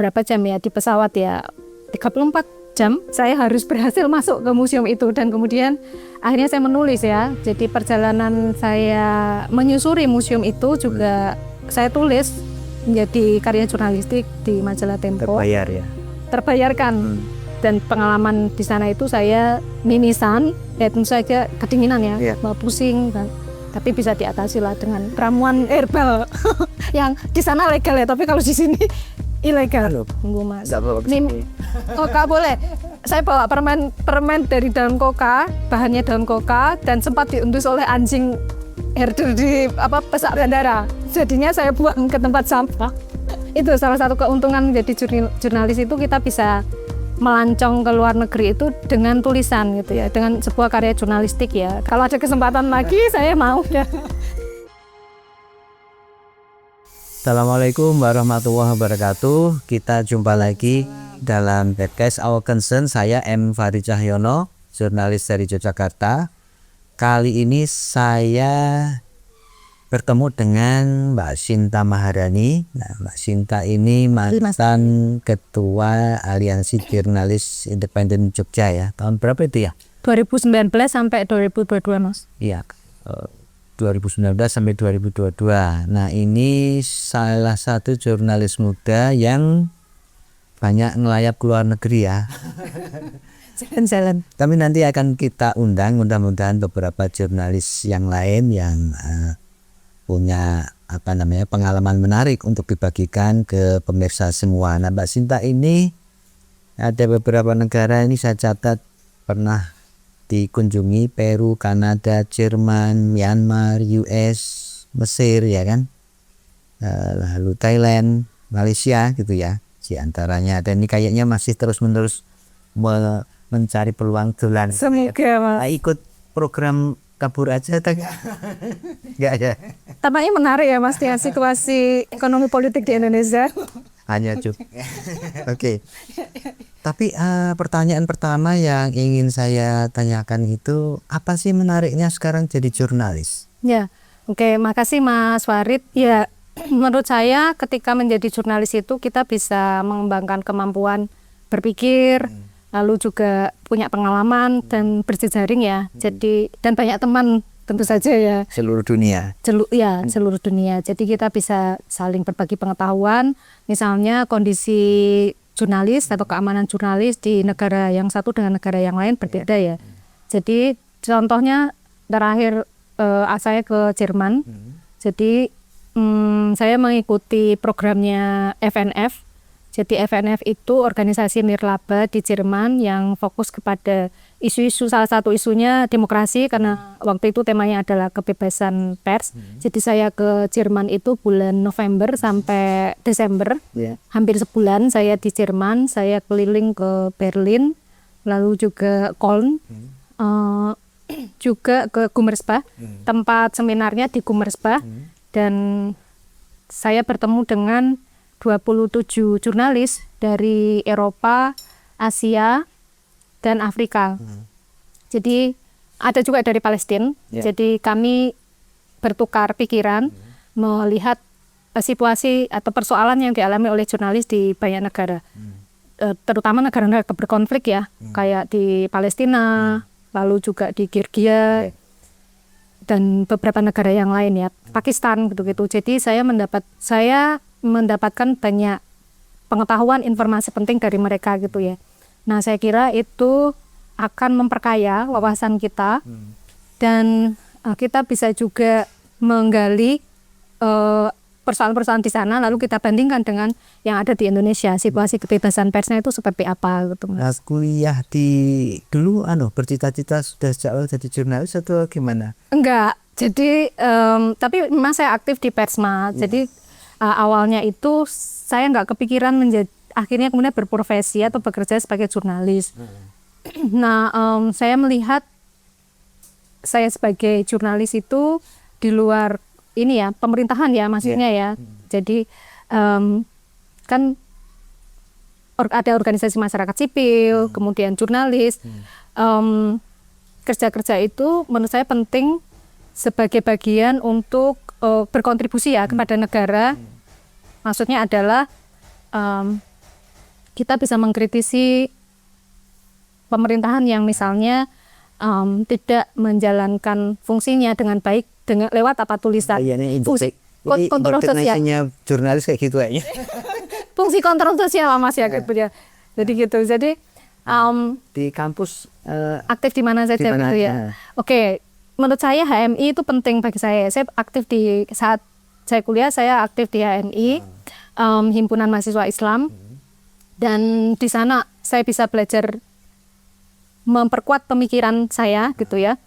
berapa jam ya di pesawat ya, 34 jam saya harus berhasil masuk ke museum itu. Dan kemudian akhirnya saya menulis ya, jadi perjalanan saya menyusuri museum itu juga saya tulis menjadi karya jurnalistik di majalah Tempo. Terbayar ya? Terbayarkan. Dan pengalaman di sana itu saya mimisan, ya tentu saja kedinginan ya, pusing, tapi bisa diatasi lah dengan ramuan herbal yang di sana legal ya, tapi kalau di sini ilegal. Tunggu Mas. Koka boleh. Saya bawa permen dari daun koka, bahannya daun koka, dan sempat diendus oleh anjing herder di pesak bandara. Jadinya saya buang ke tempat sampah. Itu salah satu keuntungan menjadi jurnalis itu, kita bisa melancong ke luar negeri itu dengan tulisan gitu ya, dengan sebuah karya jurnalistik ya. Kalau ada kesempatan lagi saya mau ya. Assalamualaikum warahmatullahi wabarakatuh. Kita jumpa lagi dalam podcast Our Concern. Saya M. Fahri Cahyono, jurnalis dari Yogyakarta. Kali ini saya bertemu dengan Mbak Sinta Maharani. Nah, Mbak Sinta ini mantan Ketua Aliansi Jurnalis Independen Jogja ya. Tahun berapa itu ya? 2019 sampai 2022 Mas. Iya, 2019 sampai 2022. Nah, ini salah satu jurnalis muda yang banyak ngelayap ke luar negeri ya. Jalan-jalan. Tapi nanti akan kita undang, mudah-mudahan beberapa jurnalis yang lain yang punya pengalaman menarik untuk dibagikan ke pemirsa semua. Nah, Mbak Sinta ini ada beberapa negara ini saya catat pernah dikunjungi: Peru, Kanada, Jerman, Myanmar, US, Mesir ya kan, lalu Thailand, Malaysia gitu ya, di antaranya. Dan ini kayaknya masih terus-menerus mencari peluang dolan. Semoga Mas. Ikut program kabur aja tak? Enggak ya. Tampaknya menarik ya Mas, ya, situasi ekonomi politik di Indonesia. Hanya Oke. Tapi pertanyaan pertama yang ingin saya tanyakan itu, apa sih menariknya sekarang jadi jurnalis? Ya, oke, makasih Mas Farid. Ya, menurut saya ketika menjadi jurnalis itu kita bisa mengembangkan kemampuan berpikir, lalu juga punya pengalaman dan berjejaring ya. Jadi dan banyak teman tentu saja ya. Seluruh dunia. Seluruh dunia. Jadi kita bisa saling berbagi pengetahuan. Misalnya kondisi jurnalis atau keamanan jurnalis di negara yang satu dengan negara yang lain berbeda ya. Jadi contohnya terakhir saya ke Jerman. Jadi saya mengikuti programnya FNF. Jadi FNF itu organisasi nirlaba di Jerman yang fokus kepada isu-isu, salah satu isunya demokrasi, karena waktu itu temanya adalah kebebasan pers. Jadi saya ke Jerman itu bulan November sampai Desember, hampir sebulan saya di Jerman. Saya keliling ke Berlin, lalu juga Köln, juga ke Gummersbach, tempat seminarnya di Gummersbach, dan saya bertemu dengan 27 jurnalis dari Eropa, Asia, dan Afrika. Jadi ada juga dari Palestina. Jadi kami bertukar pikiran, melihat situasi atau persoalan yang dialami oleh jurnalis di banyak negara. Terutama negara-negara berkonflik ya, kayak di Palestina, lalu juga di Kirgia, dan beberapa negara yang lain ya, Pakistan gitu-gitu. Jadi saya mendapatkan banyak pengetahuan, informasi penting dari mereka gitu ya. Nah, saya kira itu akan memperkaya wawasan kita, dan kita bisa juga menggali persoalan-persoalan di sana, lalu kita bandingkan dengan yang ada di Indonesia, situasi kebebasan persnya itu seperti apa gitu Mas. Nah, kuliah dulu bercita-cita sudah sejak awal jadi jurnalis atau gimana? Enggak, jadi tapi memang saya aktif di Persma. Jadi awalnya itu saya nggak kepikiran akhirnya kemudian berprofesi atau bekerja sebagai jurnalis. Nah, saya melihat saya sebagai jurnalis itu di luar ini ya, pemerintahan ya maksudnya ya. Jadi kan ada organisasi masyarakat sipil, kemudian jurnalis. Kerja-kerja itu menurut saya penting sebagai bagian untuk berkontribusi ya kepada negara. Maksudnya adalah kita bisa mengkritisi pemerintahan yang misalnya tidak menjalankan fungsinya dengan baik dengan lewat apa tulisan. Fungsi kontrol sosial. Jurnalis kayak gitu kayaknya. Fungsi kontrol sosial Mas ya gitu ya. Jadi gitu. Jadi di kampus aktif di mana saja gitu ya. Oke, menurut saya HMI itu penting bagi saya. Saya aktif di saat saya kuliah, saya aktif di HMI, Himpunan Mahasiswa Islam, dan di sana saya bisa belajar memperkuat pemikiran saya gitu ya,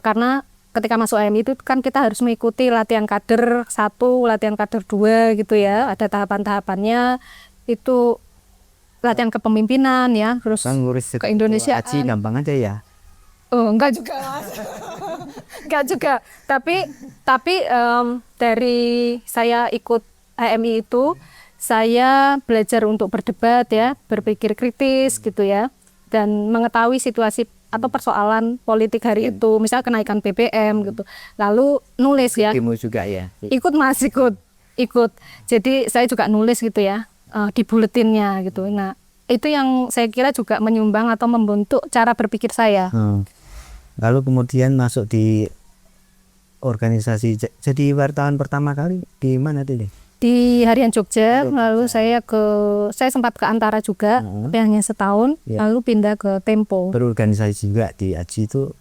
karena ketika masuk HMI itu kan kita harus mengikuti latihan kader 1, latihan kader 2 gitu ya, ada tahapan-tahapannya, itu latihan kepemimpinan ya, terus ke Indonesia. Aji gampang aja ya. Oh, enggak juga Mas. Enggak juga, tapi dari saya ikut HMI itu saya belajar untuk berdebat ya, berpikir kritis gitu ya, dan mengetahui situasi atau persoalan politik hari itu, misal kenaikan BBM gitu, lalu nulis ya. Demo juga ya. Ikut Mas, ikut. Jadi saya juga nulis gitu ya, di buletinnya gitu. Nah itu yang saya kira juga menyumbang atau membentuk cara berpikir saya. Lalu kemudian masuk di organisasi, jadi wartawan pertama kali di mana tuh? Di Harian Jogja, lalu saya sempat ke Antara juga, tapi hanya setahun, lalu pindah ke Tempo. Berorganisasi juga di AJI itu,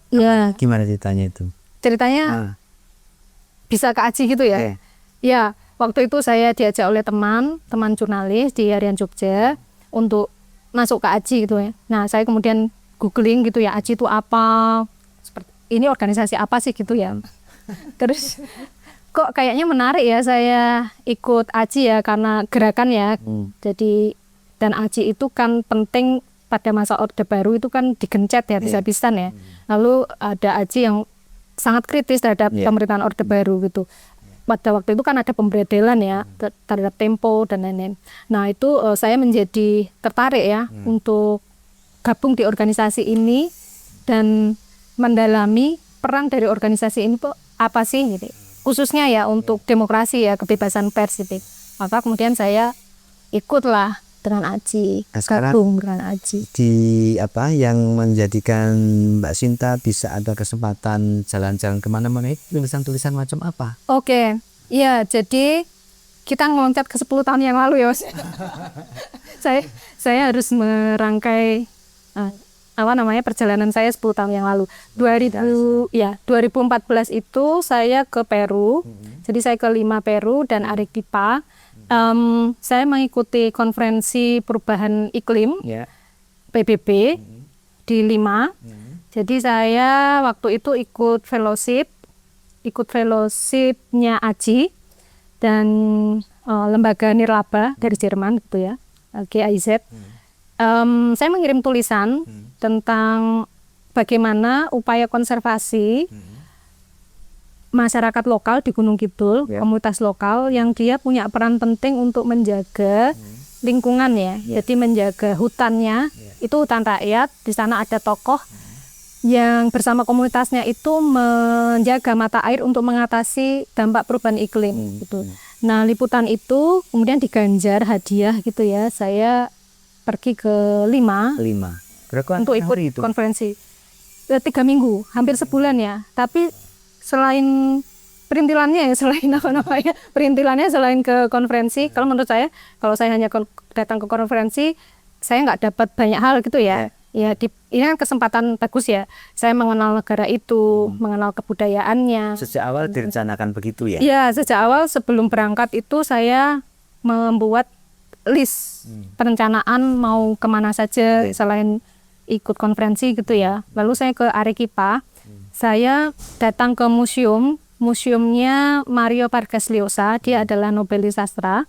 gimana ceritanya itu? Ceritanya bisa ke AJI gitu ya? Ya, waktu itu saya diajak oleh teman jurnalis di Harian Jogja untuk masuk ke AJI gitu ya. Nah, saya kemudian googling gitu ya, AJI itu apa? Ini organisasi apa sih gitu ya? Terus kok kayaknya menarik ya saya ikut AJI ya, karena gerakan ya. Jadi dan AJI itu kan penting pada masa Orde Baru itu kan digencet ya, habis-habisan ya. Lalu ada AJI yang sangat kritis terhadap pemerintahan Orde Baru gitu. Pada waktu itu kan ada pemberedelan ya terhadap Tempo dan lain-lain. Nah itu saya menjadi tertarik ya untuk gabung di organisasi ini dan mendalami peran dari organisasi ini apa sih gitu. Khususnya ya untuk demokrasi ya, kebebasan pers itu. Maka kemudian saya ikutlah dengan AJI, gabung dengan AJI. Di apa yang menjadikan Mbak Sinta bisa ada kesempatan jalan-jalan kemana-mana, tulisan-tulisan macam apa? Oke, ya jadi kita ngeloncat ke 10 tahun yang lalu ya Mas. saya harus merangkai perjalanan saya 10 tahun yang lalu. 2014 itu saya ke Peru. Jadi saya ke Lima, Peru dan Arequipa. Saya mengikuti konferensi perubahan iklim PBB di Lima. Jadi saya waktu itu ikut fellowship-nya AJI dan lembaga nirlaba dari Jerman gitu ya, GIZ. Saya mengirim tulisan tentang bagaimana upaya konservasi masyarakat lokal di Gunung Kidul, komunitas lokal yang dia punya peran penting untuk menjaga lingkungan ya. Jadi menjaga hutannya, itu hutan rakyat, di sana ada tokoh yang bersama komunitasnya itu menjaga mata air untuk mengatasi dampak perubahan iklim gitu. Nah, liputan itu kemudian diganjar hadiah gitu ya. Saya pergi ke Lima. Untuk ikut konferensi 3 minggu, hampir sebulan ya. Tapi selain perintilannya ya, selain ke konferensi, kalau menurut saya, kalau saya hanya datang ke konferensi, saya nggak dapat banyak hal gitu ya. Ya, ini kan kesempatan bagus ya. Saya mengenal negara itu, mengenal kebudayaannya. Sejak awal direncanakan begitu ya? Iya, sejak awal sebelum berangkat itu saya membuat list perencanaan mau kemana saja selain ikut konferensi gitu ya. Lalu saya ke Arequipa, saya datang ke museumnya Mario Vargas Llosa. Dia adalah nobelis sastra.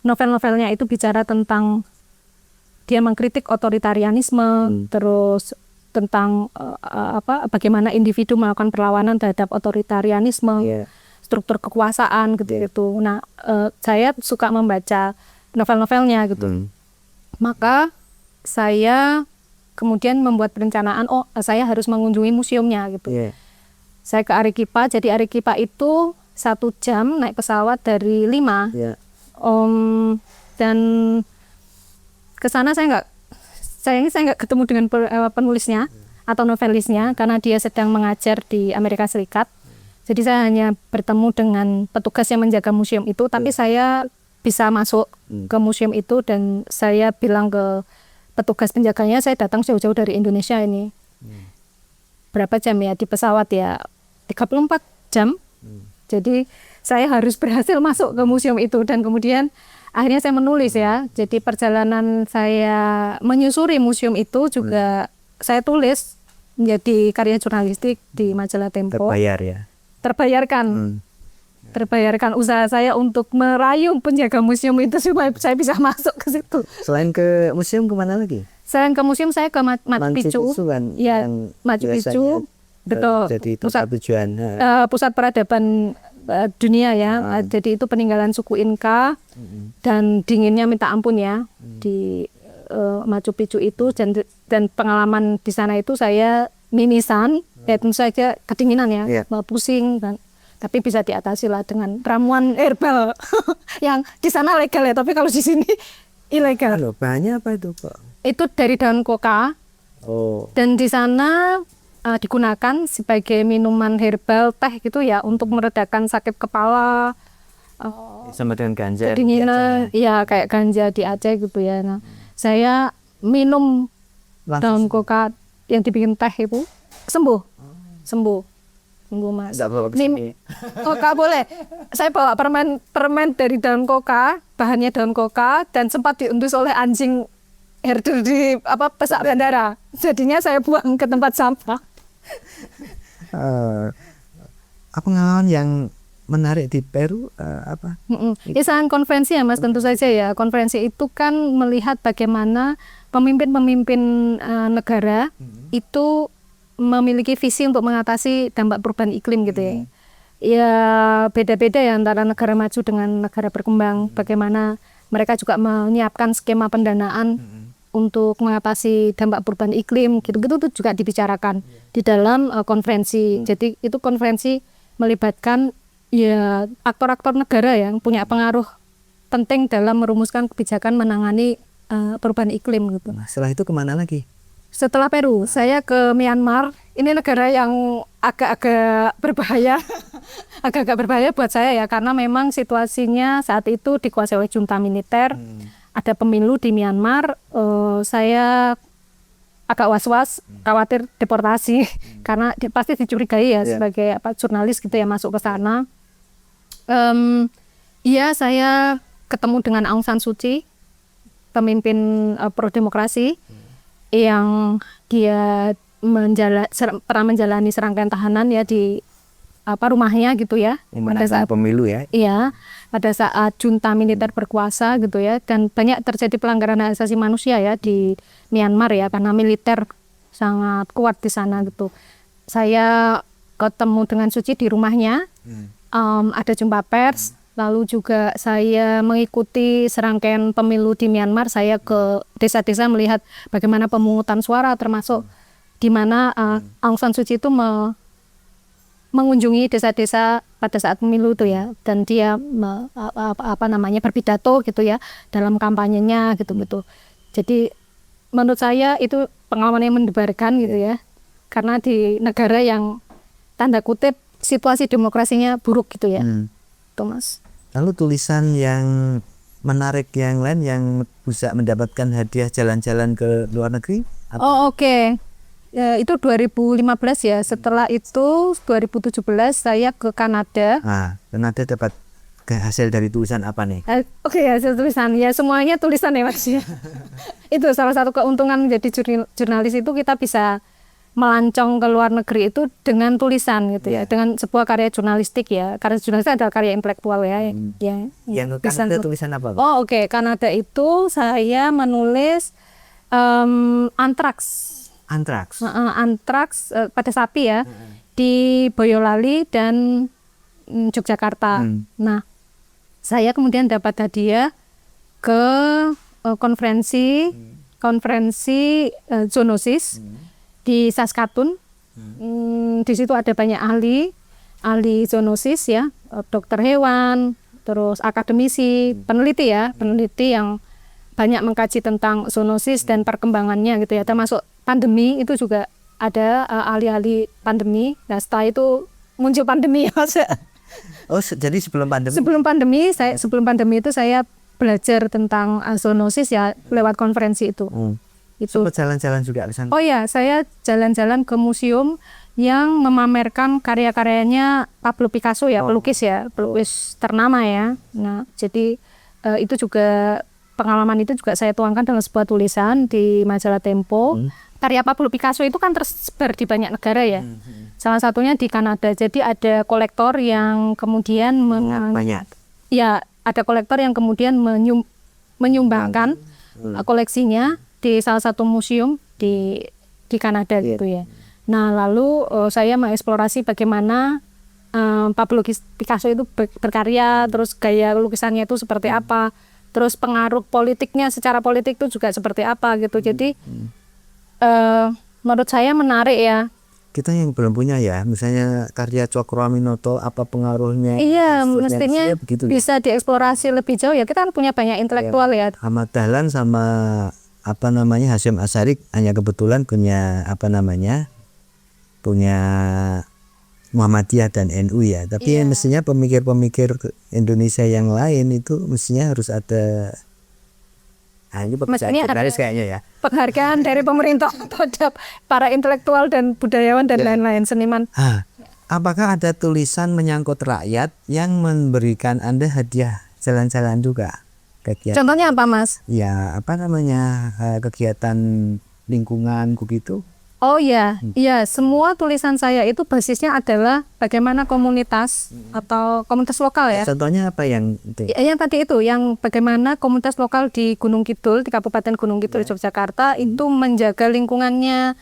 Novel-novelnya itu bicara tentang dia mengkritik otoritarianisme, terus tentang bagaimana individu melakukan perlawanan terhadap otoritarianisme. Struktur kekuasaan gitu. Nah, saya suka membaca novel-novelnya gitu. Maka saya kemudian membuat perencanaan, saya harus mengunjungi museumnya gitu. Saya ke Arequipa, jadi Arequipa itu 1 jam naik pesawat dari Lima. Dan ke sana sayangnya saya nggak ketemu dengan penulisnya atau novelisnya karena dia sedang mengajar di Amerika Serikat. Jadi saya hanya bertemu dengan petugas yang menjaga museum itu, tapi saya bisa masuk ke museum itu dan saya bilang ke petugas penjaganya, saya datang jauh-jauh dari Indonesia ini. Berapa jam ya di pesawat ya? 34 jam. Jadi saya harus berhasil masuk ke museum itu dan kemudian akhirnya saya menulis ya. Jadi perjalanan saya menyusuri museum itu juga saya tulis menjadi karya jurnalistik di majalah Tempo. Terbayar ya. Terbayarkan usaha saya untuk merayu penjaga museum itu supaya saya bisa masuk ke situ. Selain ke museum kemana lagi? Selain ke museum saya ke Machu Picchu. Kan, Ya, Machu Picchu. Betul. Jadi tempat tujuan. Pusat peradaban dunia ya. Jadi itu peninggalan suku Inka dan dinginnya minta ampun ya di Machu Picchu itu dan pengalaman di sana itu saya mimisan, tentu saja kedinginan ya, pusing tapi bisa diatasi lah dengan ramuan herbal yang di sana legal ya, tapi kalau di sini ilegal. Halo, bahannya apa itu Pak? Itu dari daun koka. Dan di sana digunakan sebagai minuman herbal teh gitu ya untuk meredakan sakit kepala. Sama dengan ganja. Kedinginan, ya kayak ganja di Aceh gitu ya. Nah, saya minum daun koka yang dibikin teh itu sembuh Mas. Oh, nggak boleh. Saya bawa permen dari daun koka, bahannya daun koka dan sempat diendus oleh anjing herder di pesak bandara. Jadinya saya buang ke tempat sampah. Pengalaman yang menarik di Peru apa? Selain konferensi ya Mas, tentu saja ya. Konferensi itu kan melihat bagaimana pemimpin-pemimpin negara itu memiliki visi untuk mengatasi dampak perubahan iklim gitu ya. Ya beda-beda ya antara negara maju dengan negara berkembang. Bagaimana mereka juga menyiapkan skema pendanaan untuk mengatasi dampak perubahan iklim gitu-gitu itu juga dibicarakan di dalam konferensi. Jadi itu konferensi melibatkan ya aktor-aktor negara yang punya pengaruh penting dalam merumuskan kebijakan menangani perubahan iklim gitu. Nah, setelah itu kemana lagi? Setelah Peru, saya ke Myanmar. Ini negara yang agak-agak berbahaya, agak-agak berbahaya buat saya ya, karena memang situasinya saat itu dikuasai oleh junta militer. Ada pemilu di Myanmar. Saya agak was-was, khawatir deportasi, karena pasti dicurigai ya sebagai jurnalis gitu ya masuk ke sana. Iya, saya ketemu dengan Aung San Suu Kyi, pemimpin pro-demokrasi, yang dia pernah menjalani serangkaian tahanan ya di rumahnya gitu ya. Pada saat pemilu ya? Iya, pada saat junta militer berkuasa gitu ya, dan banyak terjadi pelanggaran hak asasi manusia ya di Myanmar ya, karena militer sangat kuat di sana gitu. Saya ketemu dengan Suu Kyi di rumahnya, ada jumpa pers. Lalu juga saya mengikuti serangkaian pemilu di Myanmar. Saya ke desa-desa melihat bagaimana pemungutan suara, termasuk di mana Aung San Suu Kyi itu mengunjungi desa-desa pada saat pemilu itu ya, dan dia berpidato gitu ya dalam kampanyenya gitu. Jadi menurut saya itu pengalaman yang mendebarkan gitu ya, karena di negara yang tanda kutip situasi demokrasinya buruk gitu ya. Thomas. Lalu tulisan yang menarik yang lain yang bisa mendapatkan hadiah jalan-jalan ke luar negeri? Oke. Ya, itu 2015 ya. Setelah itu 2017 saya ke Kanada. Kanada dapat hasil dari tulisan apa nih? Hasil tulisan ya, semuanya tulisan ya Mas ya. Itu salah satu keuntungan menjadi jurnalis itu, kita bisa melancong ke luar negeri itu dengan tulisan gitu ya, dengan sebuah karya jurnalistik ya. Karya jurnalistik adalah karya intelektual ya. Yang Kanada tulisan apa? Kanada itu saya menulis antraks pada sapi ya, di Boyolali dan Yogyakarta. Nah, saya kemudian dapat hadiah ke konferensi zoonosis di Saskatoon. Di situ ada banyak ahli zoonosis ya, dokter hewan, terus akademisi, peneliti yang banyak mengkaji tentang zoonosis dan perkembangannya gitu ya. Termasuk pandemi itu juga ada ahli-ahli pandemi. Nah setelah itu muncul pandemi ya Mas. Oh, jadi sebelum pandemi? Sebelum pandemi itu saya belajar tentang zoonosis ya lewat konferensi itu. Itu. Sempat jalan-jalan juga ke sana? Oh ya, saya jalan-jalan ke museum yang memamerkan karya-karyanya Pablo Picasso ya, pelukis ternama ya. Nah, jadi itu juga pengalaman itu juga saya tuangkan dalam sebuah tulisan di majalah Tempo. Karya Pablo Picasso itu kan tersebar di banyak negara ya. Salah satunya di Kanada. Jadi ada kolektor yang kemudian banyak. Ya, ada kolektor yang kemudian menyumbangkan koleksinya di salah satu museum di Kanada gitu ya. Nah, lalu saya mengeksplorasi bagaimana Pablo Picasso itu berkarya, terus gaya lukisannya itu seperti apa, terus pengaruh politiknya secara politik itu juga seperti apa gitu. Jadi menurut saya menarik ya. Kita yang belum punya ya, misalnya karya Cokroaminoto, apa pengaruhnya? Iya, mestinya bisa dieksplorasi lebih jauh ya. Kita kan punya banyak intelektual ya. Ahmad Dahlan sama Hasyim Asharie hanya kebetulan punya punya Muhammadiyah dan NU ya. Tapi mestinya pemikir-pemikir Indonesia yang lain itu mestinya harus ada. Ini mestinya ada kayaknya ya. Penghargaan dari pemerintah terhadap para intelektual dan budayawan dan lain-lain seniman. Apakah ada tulisan menyangkut rakyat yang memberikan Anda hadiah jalan-jalan juga? Contohnya apa, Mas? Ya, kegiatan lingkungan begitu. Oh iya, semua tulisan saya itu basisnya adalah bagaimana komunitas atau komunitas lokal ya. Contohnya apa yang itu? Yang tadi itu, yang bagaimana komunitas lokal di Gunung Kidul, di Kabupaten Gunung Kidul, Yogyakarta itu menjaga lingkungannya,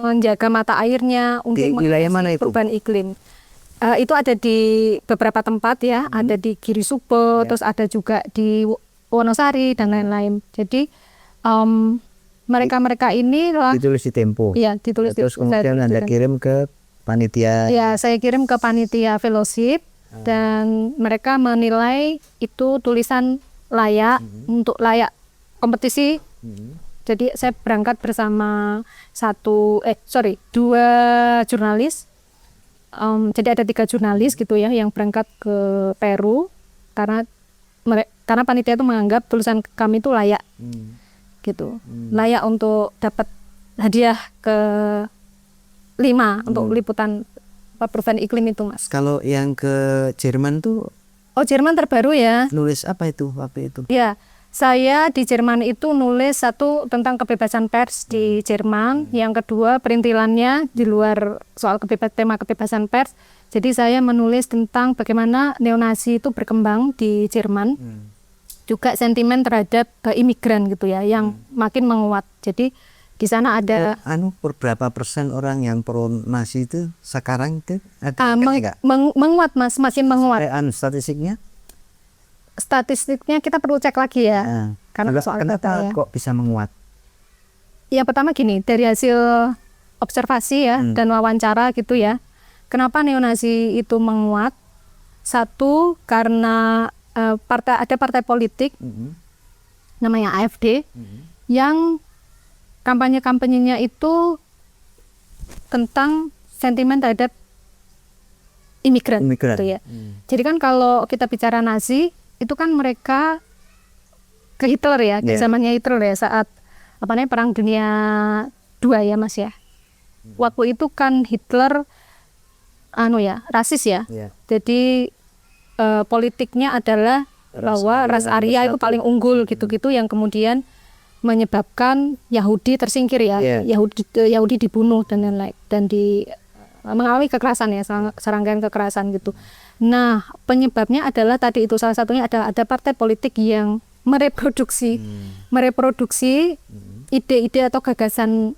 menjaga mata airnya untuk wilayah mana itu? Perubahan iklim. Itu ada di beberapa tempat ya, ada di Giri Subo, terus ada juga di Wonosari dan lain-lain. Jadi mereka ini ditulis di Tempo. Iya, ditulis. Terus kemudian Anda kirim ke panitia. Ya, saya kirim ke panitia fellowship dan mereka menilai itu tulisan layak untuk layak kompetisi. Jadi saya berangkat bersama dua jurnalis. Jadi ada 3 jurnalis gitu ya yang berangkat ke Peru karena panitia itu menganggap tulisan kami itu layak. Gitu, layak untuk dapat hadiah ke-5 untuk liputan perubahan iklim itu, Mas. Kalau yang ke Jerman tuh? Oh, Jerman terbaru ya. Nulis apa itu waktu itu? Ya, saya di Jerman itu nulis satu tentang kebebasan pers di Jerman, yang kedua perintilannya di luar soal tema kebebasan pers. Jadi saya menulis tentang bagaimana neonasi itu berkembang di Jerman. Juga sentimen terhadap imigran gitu ya yang makin menguat. Jadi di sana ada berapa persen orang yang pro nasi itu sekarang itu menguat, Mas, masih menguat. Statistiknya kita perlu cek lagi ya. Karena soal kenapa kok bisa menguat? Ya pertama gini, dari hasil observasi ya dan wawancara gitu ya. Kenapa neonasi itu menguat? Satu, karena ada partai politik namanya AfD yang kampanyenya itu tentang sentimen terhadap imigran. Gitu ya. Jadi kan kalau kita bicara Nazi itu kan mereka ke Hitler ya, ke zamannya Hitler ya, saat Perang Dunia II ya, Mas ya. Waktu itu kan Hitler rasis ya. Jadi politiknya adalah bahwa ras Arya itu paling unggul gitu-gitu yang kemudian menyebabkan Yahudi tersingkir ya. Yahudi dibunuh dan lain-lain dan mengalami kekerasan ya, serangkaian kekerasan gitu. Nah, penyebabnya adalah tadi itu salah satunya ada partai politik yang mereproduksi ide-ide atau gagasan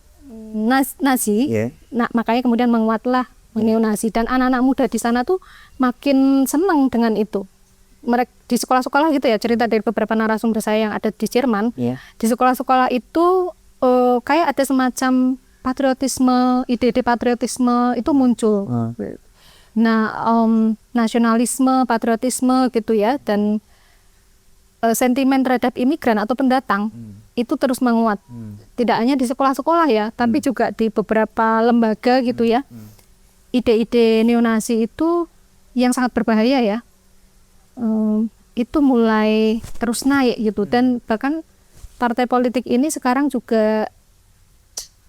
Nazi. Nah, makanya kemudian menguatlah neonasi dan anak-anak muda di sana tuh makin senang dengan itu. Mereka di sekolah-sekolah gitu ya, cerita dari beberapa narasumber saya yang ada di Jerman. Di sekolah-sekolah itu kayak ada semacam patriotisme, ide-ide patriotisme itu muncul. Nah, nasionalisme, patriotisme gitu ya, dan sentimen terhadap imigran atau pendatang itu terus menguat. Tidak hanya di sekolah-sekolah ya, tapi juga di beberapa lembaga gitu ya. Ide-ide neonasi itu yang sangat berbahaya ya. Itu mulai terus naik gitu, dan bahkan partai politik ini sekarang juga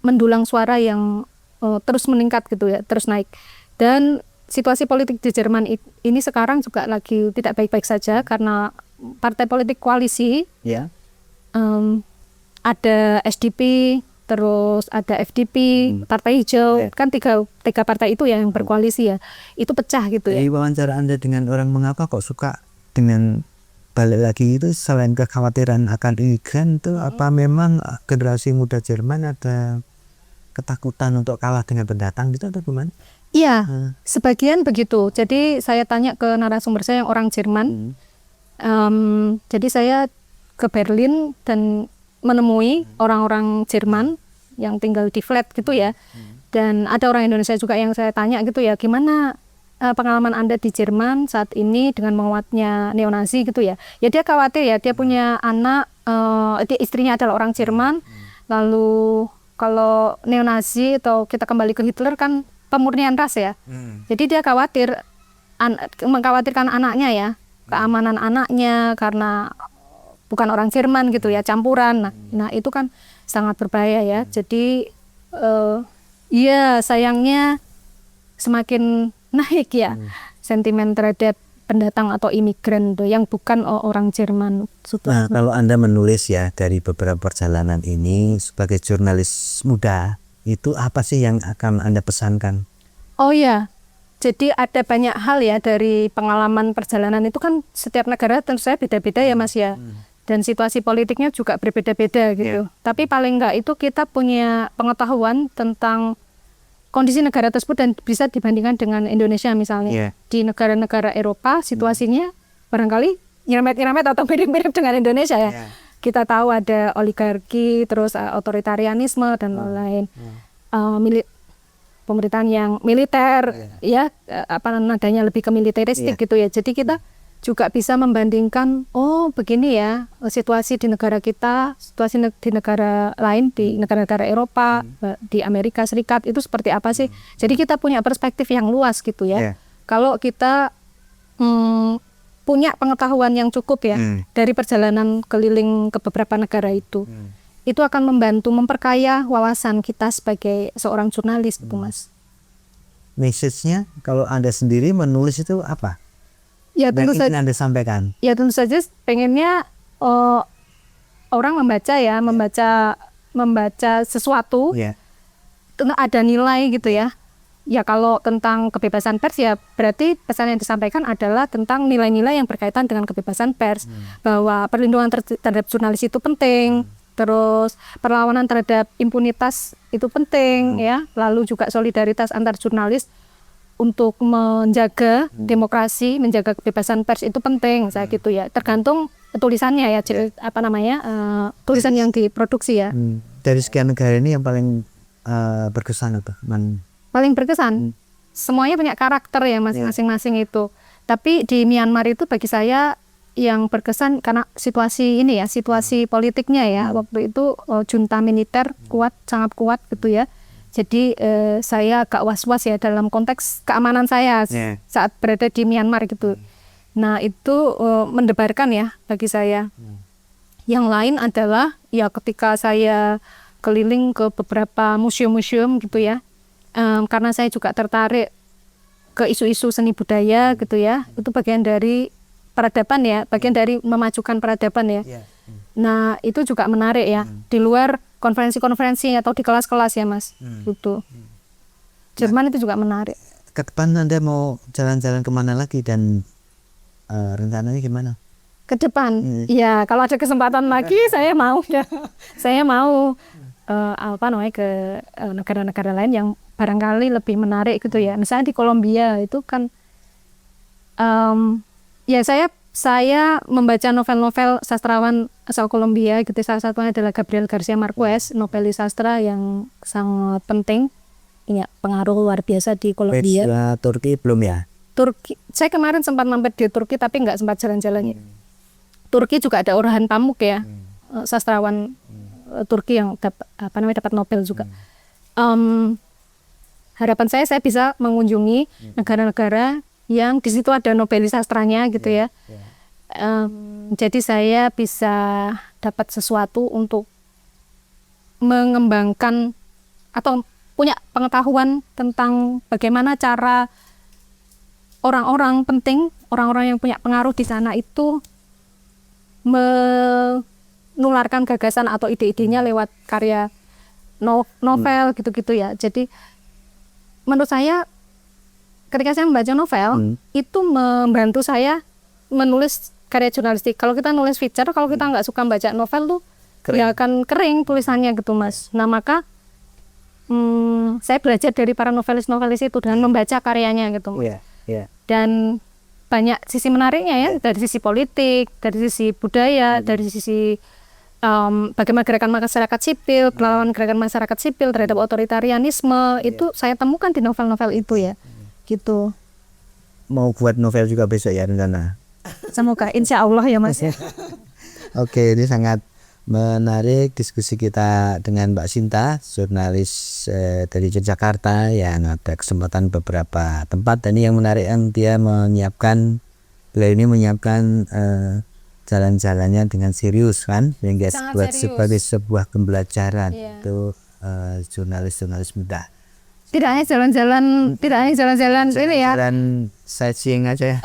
mendulang suara yang terus meningkat gitu ya, terus naik. Dan situasi politik di Jerman ini sekarang juga lagi tidak baik-baik saja karena partai politik koalisi, ada SDP, terus ada FDP, Partai Hijau, kan tiga partai itu yang berkoalisi ya, itu pecah gitu ya. Dari wawancara Anda dengan orang mengapa kok suka dengan balik lagi itu, selain kekhawatiran akan imigran itu apa memang generasi muda Jerman ada ketakutan untuk kalah dengan pendatang gitu atau gimana? Iya, sebagian begitu. Jadi saya tanya ke narasumber saya yang orang Jerman. Jadi saya ke Berlin dan menemui orang-orang Jerman yang tinggal di flat gitu ya. Dan ada orang Indonesia juga yang saya tanya gitu ya, gimana pengalaman Anda di Jerman saat ini dengan menguatnya neonasi gitu ya. Ya dia khawatir ya, dia punya anak, istrinya adalah orang Jerman. Lalu kalau neonasi atau kita kembali ke Hitler kan pemurnian ras ya. Jadi dia khawatir, mengkhawatirkan anaknya ya, keamanan anaknya karena bukan orang Jerman gitu ya, campuran. Nah itu kan sangat berbahaya ya. Jadi ya sayangnya semakin naik ya sentimen terhadap pendatang atau imigran yang bukan orang Jerman. Nah, kalau Anda menulis ya dari beberapa perjalanan ini sebagai jurnalis muda, itu apa sih yang akan Anda pesankan? Oh ya, jadi ada banyak hal ya dari pengalaman perjalanan itu kan setiap negara tentu saja beda-beda ya Mas ya. Dan situasi politiknya juga berbeda-beda gitu. Tapi paling enggak itu kita punya pengetahuan tentang kondisi negara tersebut dan bisa dibandingkan dengan Indonesia misalnya. Di negara-negara Eropa situasinya barangkali nyerempet-nyerempet atau mirip-mirip dengan Indonesia ya. Kita tahu ada oligarki, terus otoritarianisme dan lain-lain. Pemerintahan yang militer ya, nadanya lebih ke militeristik gitu ya. Jadi kita juga bisa membandingkan, oh begini ya situasi di negara kita, situasi di negara lain, di negara-negara Eropa, di Amerika Serikat itu seperti apa sih. Jadi kita punya perspektif yang luas gitu ya. Kalau kita punya pengetahuan yang cukup ya dari perjalanan keliling ke beberapa negara itu akan membantu memperkaya wawasan kita sebagai seorang jurnalis gitu Mas. Message-nya kalau Anda sendiri menulis itu apa? Ya tentu saja Anda sampaikan. Ya tentu saja pengennya orang membaca ya, membaca sesuatu, ada nilai gitu ya. Ya kalau tentang kebebasan pers ya berarti pesan yang disampaikan adalah tentang nilai-nilai yang berkaitan dengan kebebasan pers, bahwa perlindungan terhadap jurnalis itu penting, terus perlawanan terhadap impunitas itu penting ya, lalu juga solidaritas antar jurnalis untuk menjaga demokrasi, menjaga kebebasan pers itu penting, saya gitu ya. Tergantung tulisannya ya, tulisan yang diproduksi ya. Dari sekian negara ini yang paling berkesan apa? Paling berkesan, semuanya punya karakter ya masing-masing itu. Tapi di Myanmar itu bagi saya yang berkesan karena situasi ini ya, situasi politiknya ya. Waktu itu junta militer sangat kuat gitu ya. Jadi saya agak was-was ya dalam konteks keamanan saya saat berada di Myanmar gitu. Nah itu mendebarkan ya bagi saya. Yang lain adalah ya ketika saya keliling ke beberapa museum-museum gitu ya, karena saya juga tertarik ke isu-isu seni budaya gitu ya. Itu bagian dari peradaban ya, bagian dari memajukan peradaban ya. Nah itu juga menarik ya, di luar konferensi-konferensi atau di kelas-kelas ya Mas, gitu. Jerman itu juga menarik. Ke depan Anda mau jalan-jalan kemana lagi dan rencananya gimana? Ke depan, ya kalau ada kesempatan lagi saya mau ya, saya mau ke negara-negara lain yang barangkali lebih menarik gitu ya. Misalnya di Kolombia itu kan, ya saya membaca novel-novel sastrawan asal Kolombia gitu. Salah satunya adalah Gabriel Garcia Marquez, novelis sastra yang sangat penting, punya pengaruh luar biasa di Kolombia. Turki belum ya? Turki, saya kemarin sempat mampir di Turki tapi nggak sempat jalan-jalan ya. Turki juga ada Orhan Pamuk ya, sastrawan Turki yang dapat Nobel juga. Harapan saya bisa mengunjungi negara-negara yang di situ ada Nobelis sastranya gitu ya. Jadi saya bisa dapat sesuatu untuk mengembangkan atau punya pengetahuan tentang bagaimana cara orang-orang penting, orang-orang yang punya pengaruh di sana itu menularkan gagasan atau ide-idenya lewat karya novel gitu-gitu ya. Jadi menurut saya ketika saya membaca novel itu membantu saya menulis karya jurnalistik. Kalau kita nulis feature, kalau kita nggak suka baca novel tuh ya akan kering tulisannya gitu Mas. Nah maka saya belajar dari para novelis-novelis itu dengan membaca karyanya gitu. Dan banyak sisi menariknya ya, dari sisi politik, dari sisi budaya, dari sisi bagaimana gerakan masyarakat sipil, perlawanan gerakan masyarakat sipil terhadap otoritarianisme itu saya temukan di novel-novel itu ya, gitu. Mau buat novel juga besok ya rencana? Semoga, insya Allah ya Mas. Oke, ini sangat menarik diskusi kita dengan Mbak Sinta, jurnalis dari Yogyakarta yang ada kesempatan beberapa tempat. Dan ini yang menarik yang dia beliau ini menyiapkan jalan-jalannya dengan serius kan, sehingga sebagai sebuah pembelajaran untuk jurnalis-jurnalis muda. Tidak hanya jalan-jalan ini ya. Jalan sightseeing aja ya.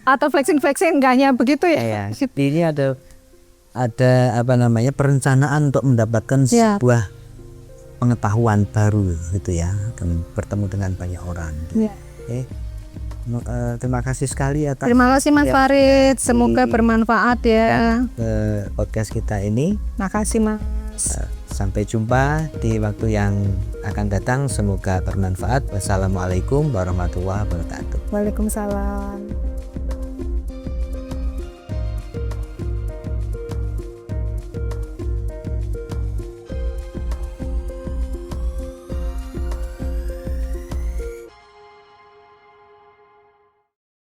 atau flexing enggak hanya begitu ya. Ini ada perencanaan untuk mendapatkan sebuah pengetahuan baru gitu ya, dan bertemu dengan banyak orang. Terima kasih sekali atas. Terima kasih Mas Farid, semoga bermanfaat ya podcast kita ini. Makasih Mas. Sampai jumpa di waktu yang akan datang, semoga bermanfaat. Wassalamualaikum warahmatullahi wabarakatuh. Waalaikumsalam.